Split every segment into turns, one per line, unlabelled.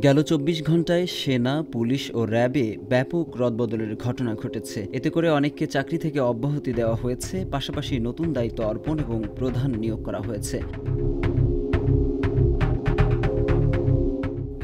গেল ২৪ ঘণ্টায় সেনা, পুলিশ ও র্যাবে ব্যাপক রদবদলের ঘটনা ঘটেছে। এতে করে অনেককে চাকরি থেকে অব্যাহতি দেওয়া হয়েছে, পাশাপাশি নতুন দায়িত্ব অর্পণ এবং প্রধান নিয়োগ করা হয়েছে।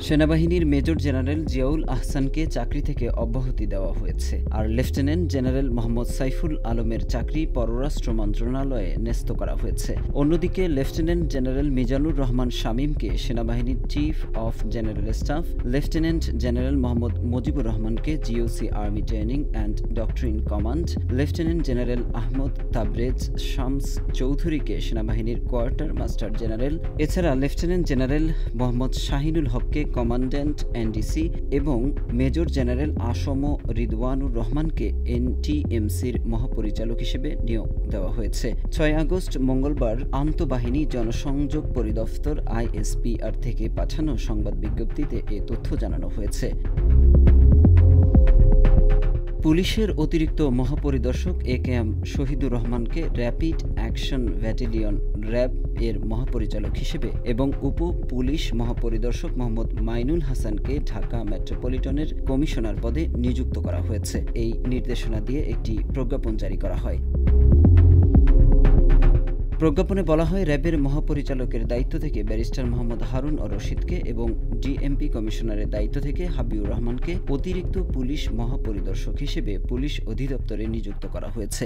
সেনাবাহিনীর মেজর জেনারেল জিয়াউল আহসানকে চাকরি থেকে অব্যাহতি দেওয়া হয়েছে, আর লেফটেন্যান্ট জেনারেল মোহাম্মদ সাইফুল আলমের চাকরি পররাষ্ট্র মন্ত্রণালয়ে ন্যস্ত করা হয়েছে। অন্যদিকে লেফটেন্যান্ট জেনারেল মিজানুর রহমান শামীমকে সেনাবাহিনীর chief of general staff, lieutenant general Mohammad Mujibur রহমানকে GOC army training and doctrine command, lieutenant general Ahmad Tabrez Shams চৌধুরীকে সেনাবাহিনীর কোয়ার্টার মাস্টার জেনারেল, এছাড়া লেফটেন্যান্ট জেনারেল মোহাম্মদ শাহিনুল হককে কমান্ড্যান্ট এনডিসি এবং মেজর জেনারেল আসম রিদওয়ানুর রহমানকে এনটিএমসির মহাপরিচালক হিসেবে নিয়োগ দেওয়া হয়েছে। ৬ আগস্ট মঙ্গলবার আন্তঃবাহিনী জনসংযোগ পরিদপ্তর আইএসপিআর থেকে পাঠানো সংবাদ বিজ্ঞপ্তিতে এ তথ্য জানানো হয়েছে। পুলিশের অতিরিক্ত মহাপরিদর্শক একেএম শহীদুর রহমানকে র্যাপিড অ্যাকশন ব্যাটালিয়ন র্যাব এর মহাপরিচালক হিসেবে এবং উপ পুলিশ মহাপরিদর্শক মোহাম্মদ মাইনুল হাসানকে ঢাকা মেট্রোপলিটনের কমিশনার পদে নিযুক্ত করা হয়েছে। এই নির্দেশনা দিয়ে একটি প্রজ্ঞাপন জারি করা হয়। প্রজ্ঞাপনে বলা হয়, র্যাবের মহাপরিচালকের দায়িত্ব থেকে ব্যারিস্টার মোহাম্মদ হারুন ও রশিদকে এবং ডিএমপি কমিশনারের দায়িত্ব থেকে হাবিবুর রহমানকে অতিরিক্ত পুলিশ মহাপরিদর্শক হিসেবে পুলিশ অধিদপ্তরে নিযুক্ত করা হয়েছে।